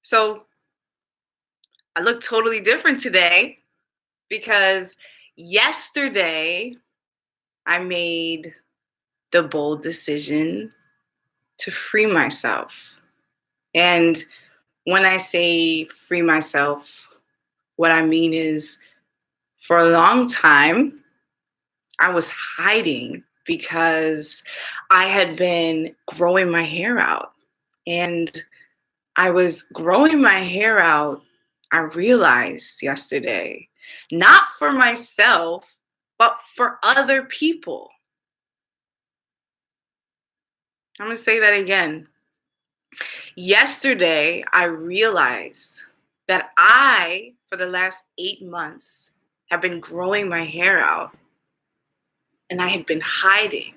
So I look totally different today because yesterday I made the bold decision to free myself. And when I say free myself, what I mean is for a long time, I was hiding because I had been growing my hair out. And I was growing my hair out, I realized yesterday, not for myself, but for other people. I'm gonna say that again. Yesterday, I realized that for the last 8 months, have been growing my hair out and I had been hiding.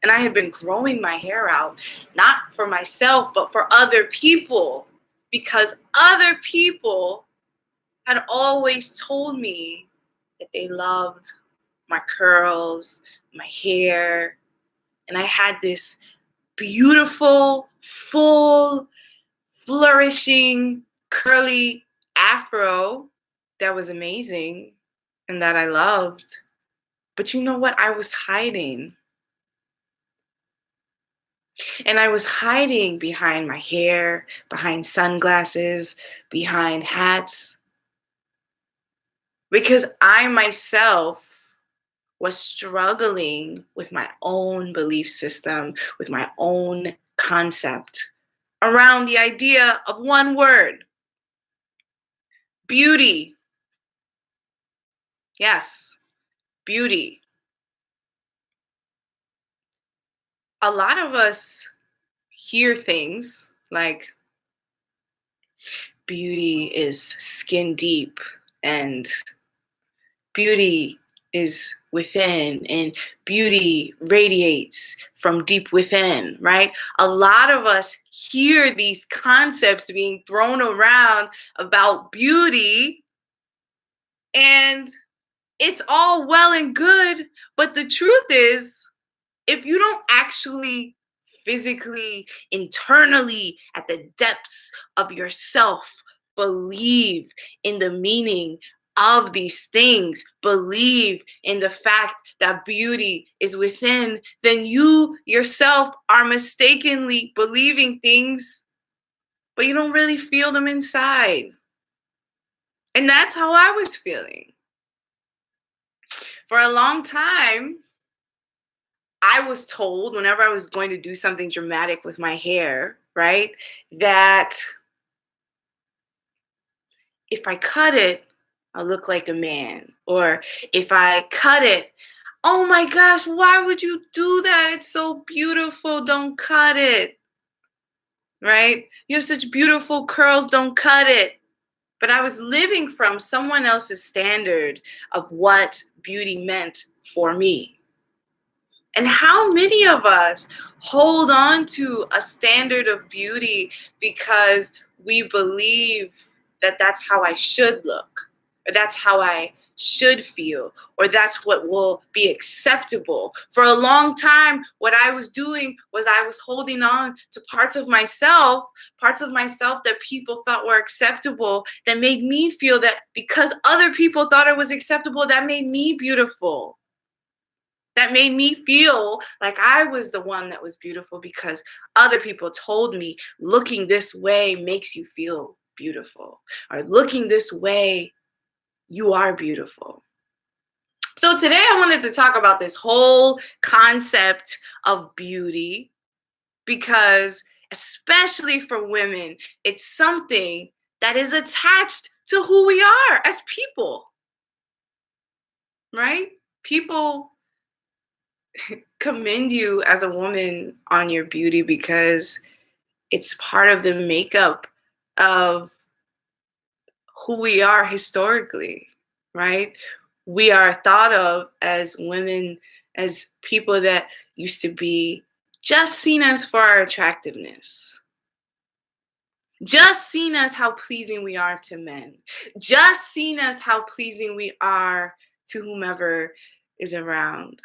And I had been growing my hair out, not for myself, but for other people, because other people had always told me that they loved my curls, my hair, and I had this beautiful, full, flourishing, curly afro that was amazing and that I loved. But you know what? I was hiding. And I was hiding behind my hair, behind sunglasses, behind hats, because I myself was struggling with my own belief system, with my own concept around the idea of one word: beauty. Yes, beauty. A lot of us hear things like beauty is skin deep and beauty is within and beauty radiates from deep within, right? A lot of us hear these concepts being thrown around about beauty, and it's all well and good, but the truth is, if you don't actually physically, internally, at the depths of yourself, believe in the meaning of these things, believe in the fact that beauty is within, then you yourself are mistakenly believing things, but you don't really feel them inside. And that's how I was feeling. For a long time, I was told whenever I was going to do something dramatic with my hair, right, that if I cut it, I'll look like a man. Or if I cut it, oh my gosh, why would you do that? It's so beautiful. Don't cut it, right? You have such beautiful curls. Don't cut it. But I was living from someone else's standard of what beauty meant for me. And how many of us hold on to a standard of beauty because we believe that that's how I should look, or that's how I should feel, or that's what will be acceptable? For a long time, what I was doing was I was holding on to parts of myself that people thought were acceptable, that made me feel that because other people thought it was acceptable, that made me beautiful, that made me feel like I was the one that was beautiful because other people told me looking this way makes you feel beautiful, or looking this way, you are beautiful. So today I wanted to talk about this whole concept of beauty because, especially for women, it's something that is attached to who we are as people, right? People commend you as a woman on your beauty because it's part of the makeup of who we are historically, right? We are thought of as women, as people that used to be just seen us for our attractiveness, just seen as how pleasing we are to men, just seen as how pleasing we are to whomever is around.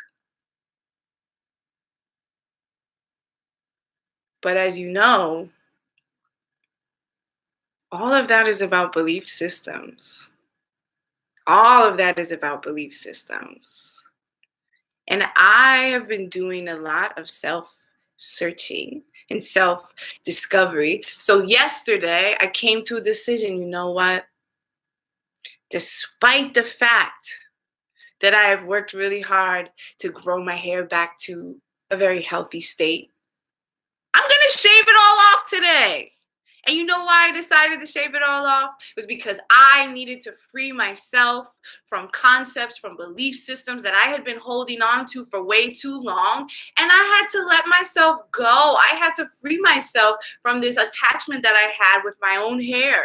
But as you know, All of that is about belief systems. All of that is about belief systems. And I have been doing a lot of self searching and self discovery. So, yesterday, I came to a decision. You know what? Despite the fact that I have worked really hard to grow my hair back to a very healthy state, I'm going to shave it all off today. And you know why I decided to shave it all off? It was because I needed to free myself from concepts, from belief systems that I had been holding on to for way too long. And I had to let myself go. I had to free myself from this attachment that I had with my own hair.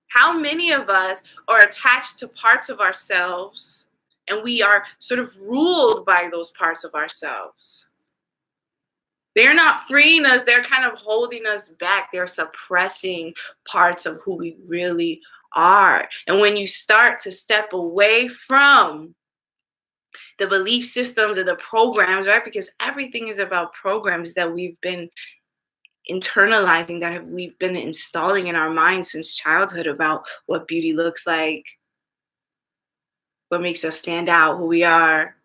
How many of us are attached to parts of ourselves and we are sort of ruled by those parts of ourselves? They're not freeing us, they're kind of holding us back. They're suppressing parts of who we really are. And when you start to step away from the belief systems and the programs, right? Because everything is about programs that we've been internalizing, that we've been installing in our minds since childhood about what beauty looks like, what makes us stand out, who we are.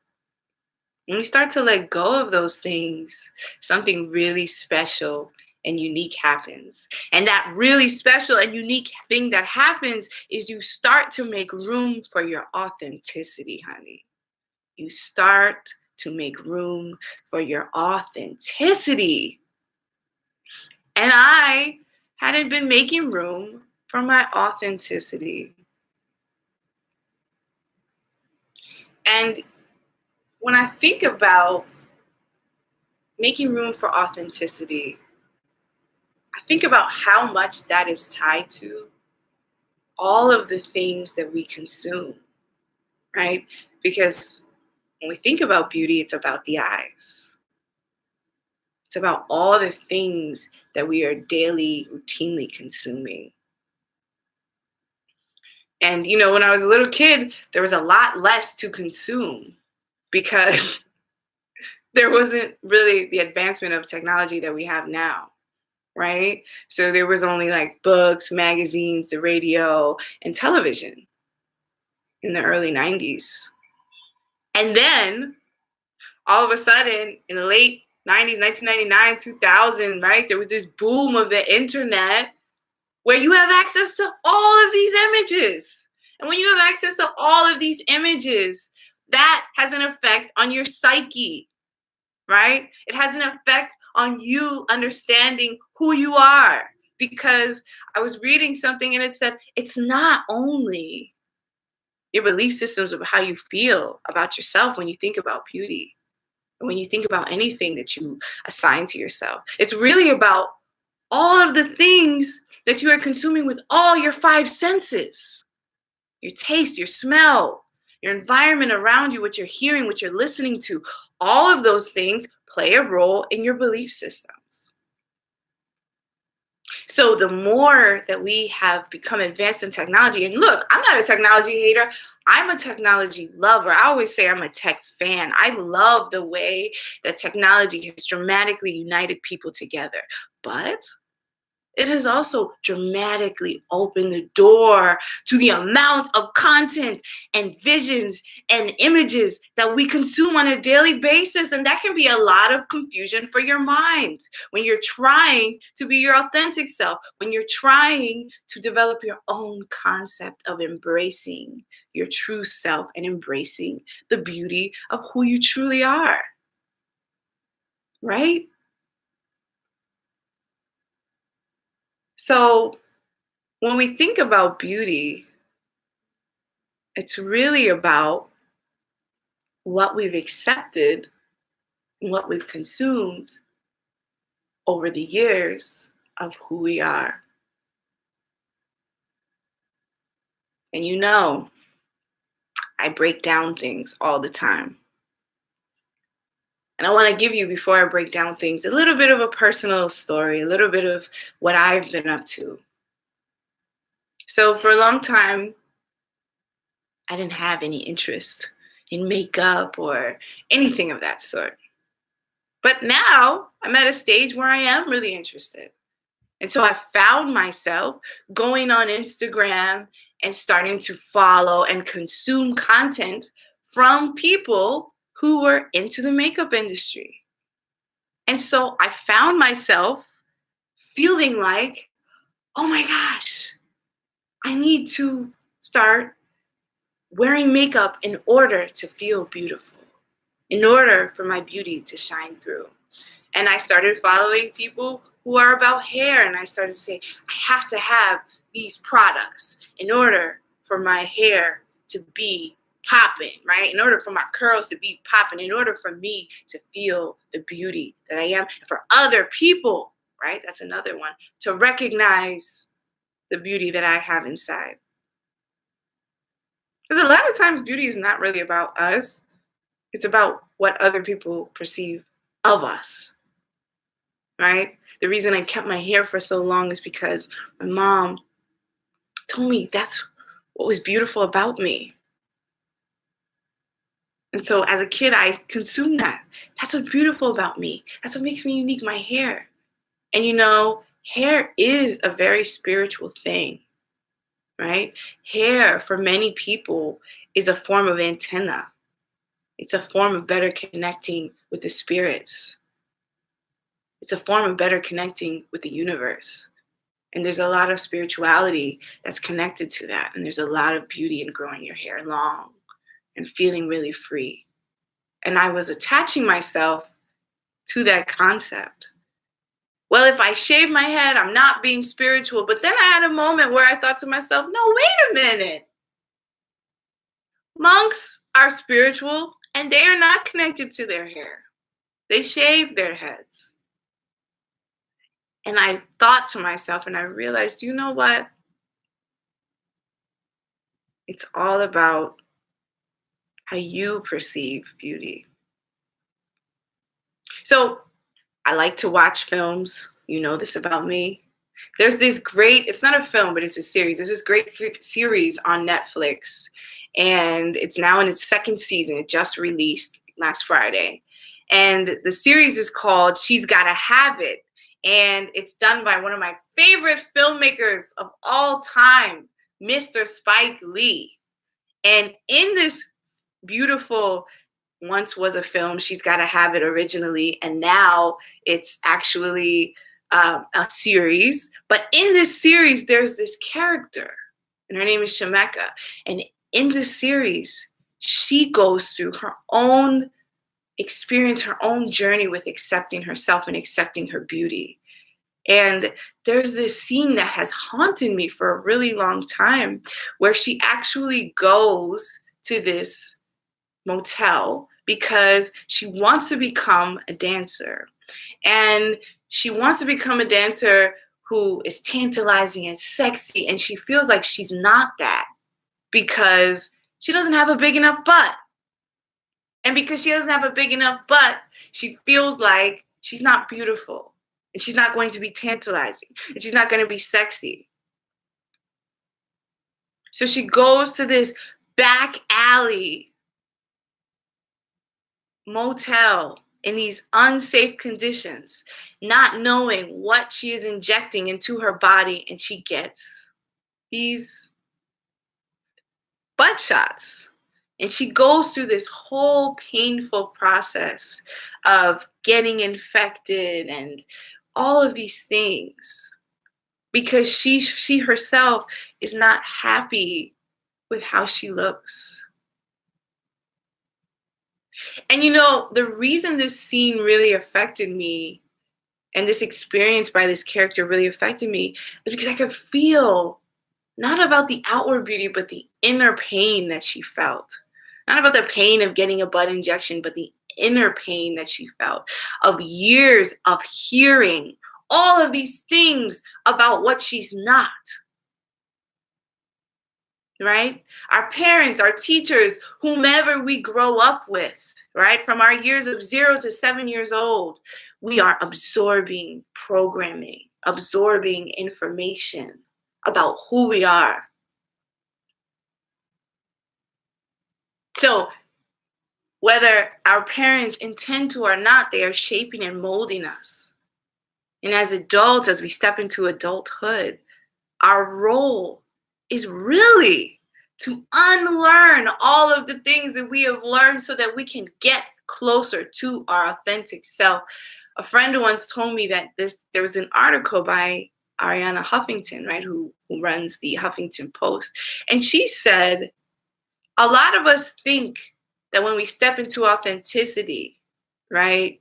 When we start to let go of those things, something really special and unique happens. And that really special and unique thing that happens is you start to make room for your authenticity, honey. You start to make room for your authenticity. And I hadn't been making room for my authenticity. And when I think about making room for authenticity, I think about how much that is tied to all of the things that we consume, right? Because when we think about beauty, it's about the eyes. It's about all the things that we are daily, routinely consuming. And, when I was a little kid, there was a lot less to consume because there wasn't really the advancement of technology that we have now, right? So there was only like books, magazines, the radio, and television in the early 90s. And then all of a sudden, in the late 90s, 1999, 2000, right, there was this boom of the internet where you have access to all of these images. And when you have access to all of these images, that has an effect on your psyche, right? It has an effect on you understanding who you are. Because I was reading something and it said, it's not only your belief systems of how you feel about yourself when you think about beauty, and when you think about anything that you assign to yourself. It's really about all of the things that you are consuming with all your five senses: your taste, your smell, your environment around you, what you're hearing, what you're listening to. All of those things play a role in your belief systems. So the more that we have become advanced in technology, and look, I'm not a technology hater, I'm a technology lover. I always say I'm a tech fan. I love the way that technology has dramatically united people together. But it has also dramatically opened the door to the amount of content and visions and images that we consume on a daily basis. And that can be a lot of confusion for your mind when you're trying to be your authentic self, when you're trying to develop your own concept of embracing your true self and embracing the beauty of who you truly are, right? So when we think about beauty, it's really about what we've accepted and what we've consumed over the years of who we are. And I break down things all the time. And I want to give you, before I break down things, a little bit of a personal story, a little bit of what I've been up to. So for a long time, I didn't have any interest in makeup or anything of that sort. But now I'm at a stage where I am really interested. And so I found myself going on Instagram and starting to follow and consume content from people who were into the makeup industry. And so I found myself feeling like, oh my gosh, I need to start wearing makeup in order to feel beautiful, in order for my beauty to shine through. And I started following people who are about hair. And I started to say, I have to have these products in order for my hair to be popping, right? In order for my curls to be popping, in order for me to feel the beauty that I am, and for other people, right? That's another one, to recognize the beauty that I have inside. Because a lot of times beauty is not really about us, it's about what other people perceive of us, right? The reason I kept my hair for so long is because my mom told me that's what was beautiful about me. And so as a kid, I consumed that. That's what's beautiful about me. That's what makes me unique, my hair. And hair is a very spiritual thing, right? Hair, for many people, is a form of antenna. It's a form of better connecting with the spirits. It's a form of better connecting with the universe. And there's a lot of spirituality that's connected to that. And there's a lot of beauty in growing your hair long and feeling really free. And I was attaching myself to that concept. Well, if I shave my head, I'm not being spiritual. But then I had a moment where I thought to myself, no, wait a minute. Monks are spiritual and they are not connected to their hair. They shave their heads. And I thought to myself and I realized, you know what? It's all about how you perceive beauty. So I like to watch films. You know this about me. There's this great, it's not a film, but it's a series. There's this great series on Netflix, and it's now in its second season. It just released last Friday. And the series is called She's Gotta Have It. And it's done by one of my favorite filmmakers of all time, Mr. Spike Lee. And in this beautiful, once was a film, She's Gotta Have It originally, and now it's actually a series. But in this series, there's this character, and her name is Shemeka. And in this series, she goes through her own experience, her own journey with accepting herself and accepting her beauty. And there's this scene that has haunted me for a really long time where she actually goes to this motel because she wants to become a dancer. And she wants to become a dancer who is tantalizing and sexy. And she feels like she's not that because she doesn't have a big enough butt. And because she doesn't have a big enough butt, she feels like she's not beautiful. And she's not going to be tantalizing. And she's not going to be sexy. So she goes to this back alley motel in these unsafe conditions, not knowing what she is injecting into her body, and she gets these butt shots. And she goes through this whole painful process of getting infected and all of these things because she herself is not happy with how she looks. And the reason this scene really affected me and this experience by this character really affected me is because I could feel not about the outward beauty, but the inner pain that she felt. Not about the pain of getting a butt injection, but the inner pain that she felt of years of hearing all of these things about what she's not. Right? Our parents, our teachers, whomever we grow up with, right? From our years of 0 to 7 years old, we are absorbing programming, absorbing information about who we are. So, whether our parents intend to or not, they are shaping and molding us And as adults, as we step into adulthood, our role is really to unlearn all of the things that we have learned so that we can get closer to our authentic self. A friend once told me that there was an article by Ariana Huffington, right, who runs the Huffington Post. And she said, a lot of us think that when we step into authenticity, right,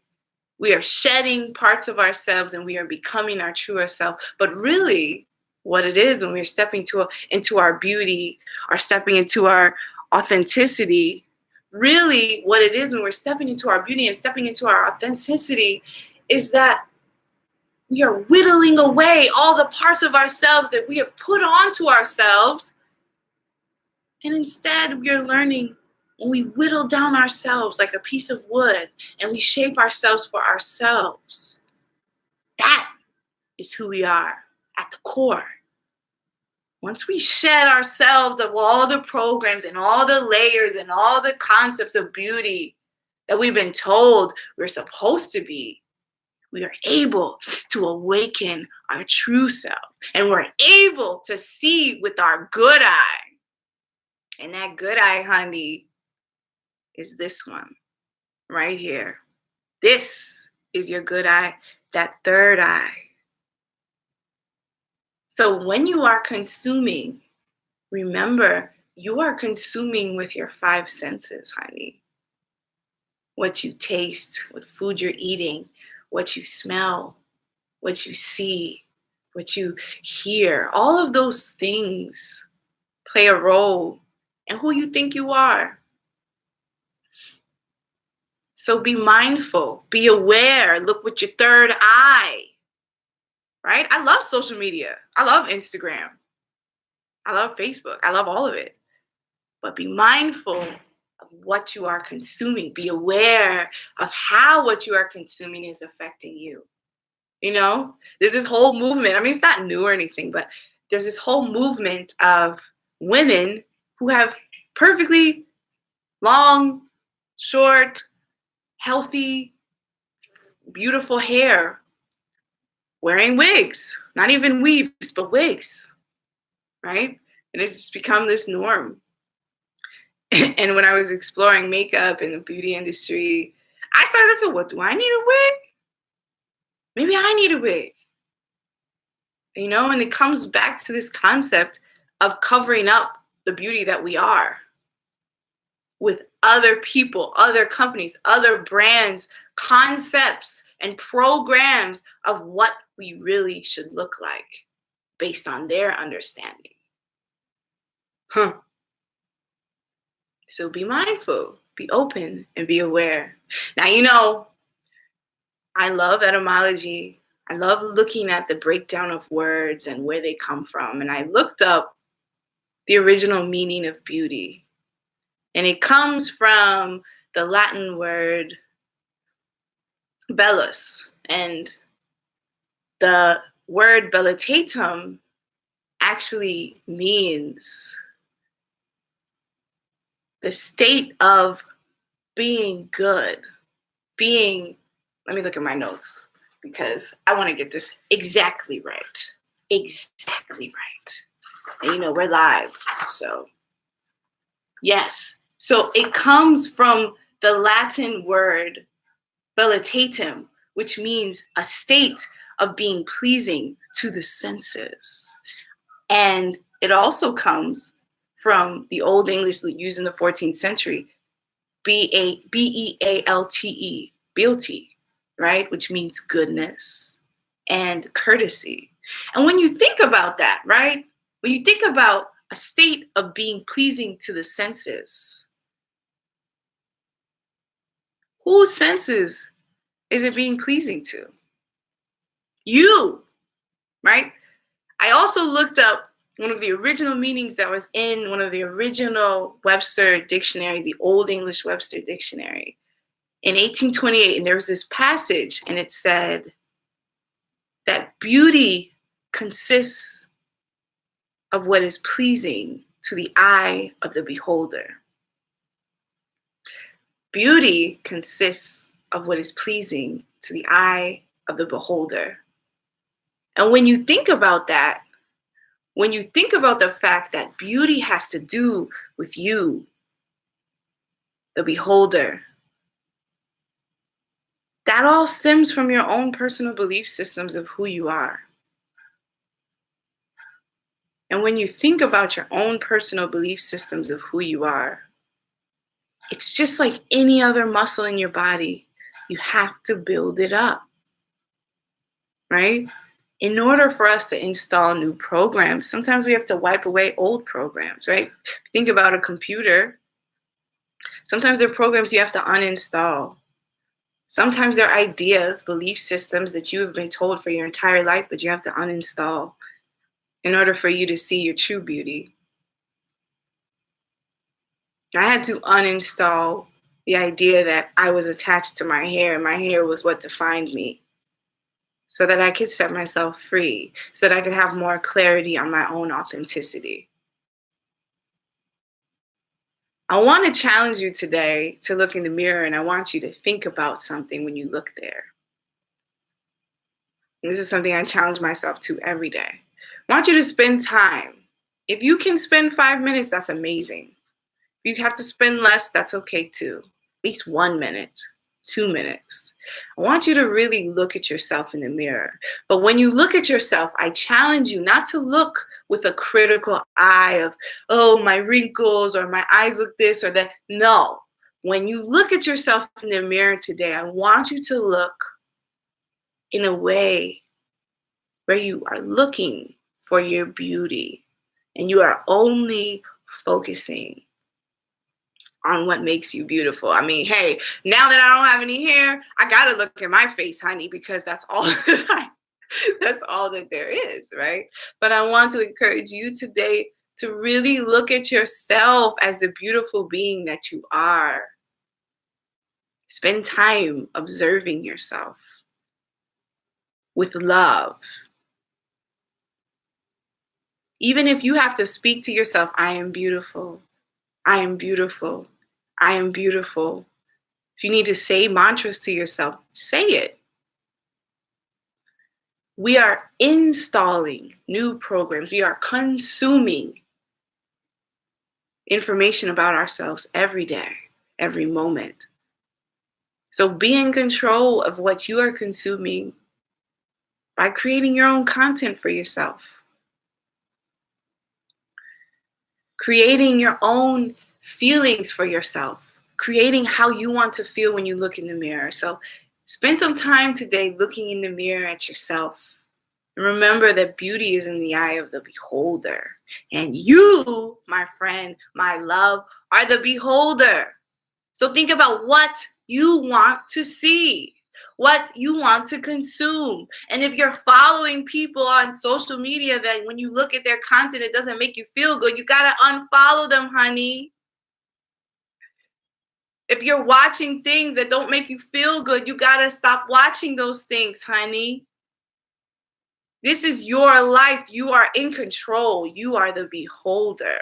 we are shedding parts of ourselves and we are becoming our truer self. But really, what it is when we're stepping into our beauty or stepping into our authenticity, really what it is when we're stepping into our beauty and stepping into our authenticity is that we are whittling away all the parts of ourselves that we have put onto ourselves. And instead, we are learning when we whittle down ourselves like a piece of wood and we shape ourselves for ourselves. That is who we are at the core. Once we shed ourselves of all the programs and all the layers and all the concepts of beauty that we've been told we're supposed to be, we are able to awaken our true self. And we're able to see with our good eye. And that good eye, honey, is this one right here. This is your good eye, that third eye. So when you are consuming, remember, you are consuming with your five senses, honey. What you taste, what food you're eating, what you smell, what you see, what you hear. All of those things play a role in who you think you are. So be mindful, be aware, look with your third eye, right? I love social media. I love Instagram. I love Facebook. I love all of it. But be mindful of what you are consuming. Be aware of how what you are consuming is affecting you. You know, there's this whole movement. I mean, it's not new or anything, but there's this whole movement of women who have perfectly long, short, healthy, beautiful hair, wearing wigs, not even weaves, but wigs, right? And it's just become this norm. And when I was exploring makeup in the beauty industry, I started to feel, what, do I need a wig? Maybe I need a wig. You know, and it comes back to this concept of covering up the beauty that we are with other people, other companies, other brands, concepts, and programs of what we really should look like based on their understanding. Huh. So be mindful, be open, and be aware. Now, you know, I love etymology. I love looking at the breakdown of words and where they come from. And I looked up the original meaning of beauty. And it comes from the Latin word bellus. And the word bellitatum actually means the state of being good, being, let me look at my notes because I want to get this exactly right. Exactly right. And you know, we're live. So, yes. So it comes from the Latin word bellitatum, which means a state of being pleasing to the senses. And it also comes from the Old English used in the 14th century, Bealte, beauty, right? Which means goodness and courtesy. And when you think about that, right? When you think about a state of being pleasing to the senses, whose senses is it being pleasing to? You, right? I also looked up one of the original meanings that was in one of the original Webster dictionaries, the Old English Webster Dictionary in 1828. And there was this passage, and it said that beauty consists of what is pleasing to the eye of the beholder. Beauty consists of what is pleasing to the eye of the beholder. And when you think about that, when you think about the fact that beauty has to do with you, the beholder, that all stems from your own personal belief systems of who you are. And when you think about your own personal belief systems of who you are, it's just like any other muscle in your body. You have to build it up, right? In order for us to install new programs, sometimes we have to wipe away old programs, right? Think about a computer. Sometimes there are programs you have to uninstall. Sometimes there are ideas, belief systems that you have been told for your entire life, but you have to uninstall in order for you to see your true beauty. I had to uninstall the idea that I was attached to my hair and my hair was what defined me so that I could set myself free, so that I could have more clarity on my own authenticity. I want to challenge you today to look in the mirror and I want you to think about something when you look there. And this is something I challenge myself to every day. I want you to spend time. If you can spend 5 minutes, that's amazing. If you have to spend less, that's okay too. At least 1 minute, 2 minutes. I want you to really look at yourself in the mirror. But when you look at yourself, I challenge you not to look with a critical eye of, oh, my wrinkles or my eyes look this or that. No. When you look at yourself in the mirror today, I want you to look in a way where you are looking for your beauty and you are only focusing on what makes you beautiful. I mean, hey, now that I don't have any hair, I gotta look at my face, honey, because that's all that's all that there is, right? But I want to encourage you today to really look at yourself as the beautiful being that you are. Spend time observing yourself with love. Even if you have to speak to yourself, I am beautiful. I am beautiful. I am beautiful. If you need to say mantras to yourself, say it. We are installing new programs. We are consuming information about ourselves every day, every moment. So be in control of what you are consuming by creating your own content for yourself, creating your own feelings for yourself, creating how you want to feel when you look in the mirror. So spend some time today looking in the mirror at yourself. And remember that beauty is in the eye of the beholder. And you, my friend, my love, are the beholder. So think about what you want to see, what you want to consume. And if you're following people on social media that when you look at their content, it doesn't make you feel good, you got to unfollow them, honey. If you're watching things that don't make you feel good, you got to stop watching those things, honey. This is your life. You are in control. You are the beholder.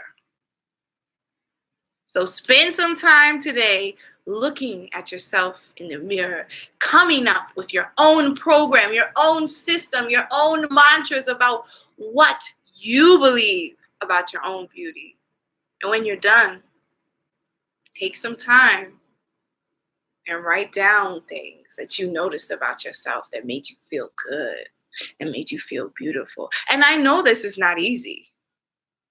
So spend some time today looking at yourself in the mirror, coming up with your own program, your own system, your own mantras about what you believe about your own beauty. And when you're done, take some time and write down things that you noticed about yourself that made you feel good and made you feel beautiful. And I know this is not easy,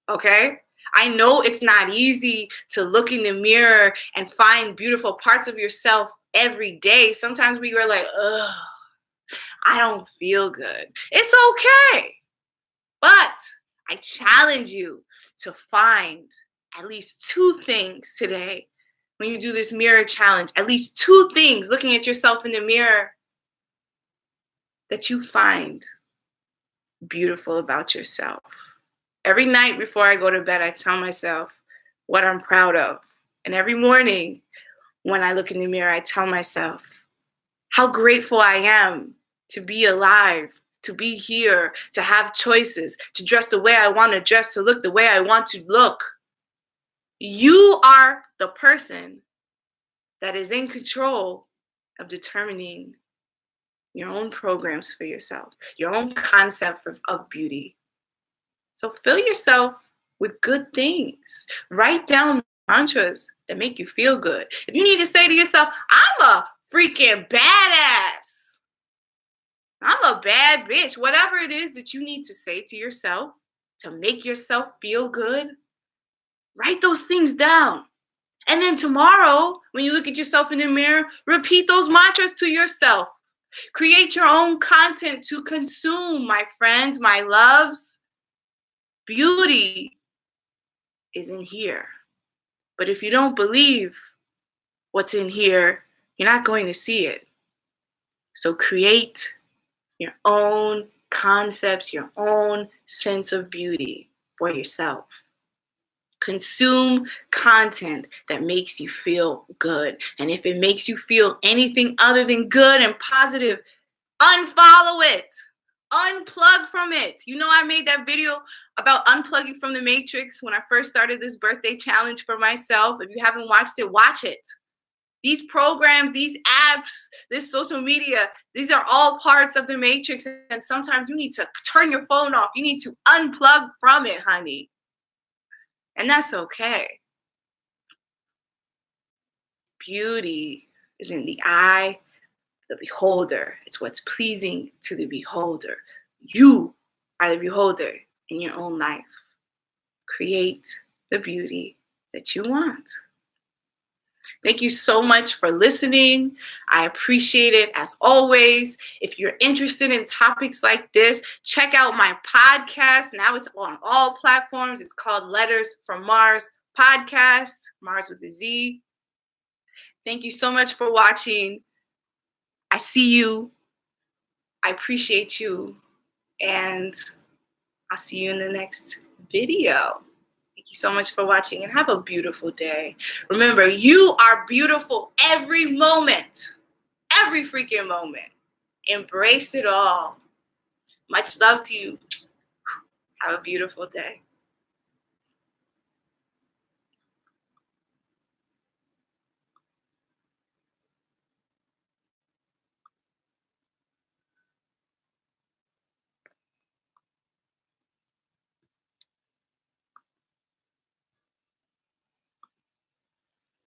okay? I know it's not easy to look in the mirror and find beautiful parts of yourself every day. Sometimes we were like, ugh, I don't feel good. It's okay. But I challenge you to find at least two things today when you do this mirror challenge, at least two things looking at yourself in the mirror that you find beautiful about yourself. Every night before I go to bed, I tell myself what I'm proud of. And every morning when I look in the mirror, I tell myself how grateful I am to be alive, to be here, to have choices, to dress the way I want to dress, to look the way I want to look. You are the person that is in control of determining your own programs for yourself, your own concept of beauty. So fill yourself with good things. Write down mantras that make you feel good. If you need to say to yourself, I'm a freaking badass, I'm a bad bitch, whatever it is that you need to say to yourself to make yourself feel good, write those things down. And then tomorrow, when you look at yourself in the mirror, repeat those mantras to yourself. Create your own content to consume, my friends, my loves. Beauty is in here. But if you don't believe what's in here, you're not going to see it. So create your own concepts, your own sense of beauty for yourself. Consume content that makes you feel good. And if it makes you feel anything other than good and positive, unfollow it. Unplug from it. You know, I made that video about unplugging from the matrix when I first started this birthday challenge for myself. If you haven't watched it, watch it. These programs, these apps, this social media, these are all parts of the matrix. And sometimes you need to turn your phone off. You need to unplug from it, honey. And that's okay. Beauty is in the eye of the beholder. It's what's pleasing to the beholder. You are the beholder in your own life. Create the beauty that you want. Thank you so much for listening. I appreciate it as always. If you're interested in topics like this, check out my podcast. Now it's on all platforms. It's called Letters from Mars Podcast, Mars with a Z. Thank you so much for watching. I see you. I appreciate you. And I'll see you in the next video. Thank you so much for watching and have a beautiful day. Remember, you are beautiful every moment, every freaking moment. Embrace it all. Much love to you. Have a beautiful day.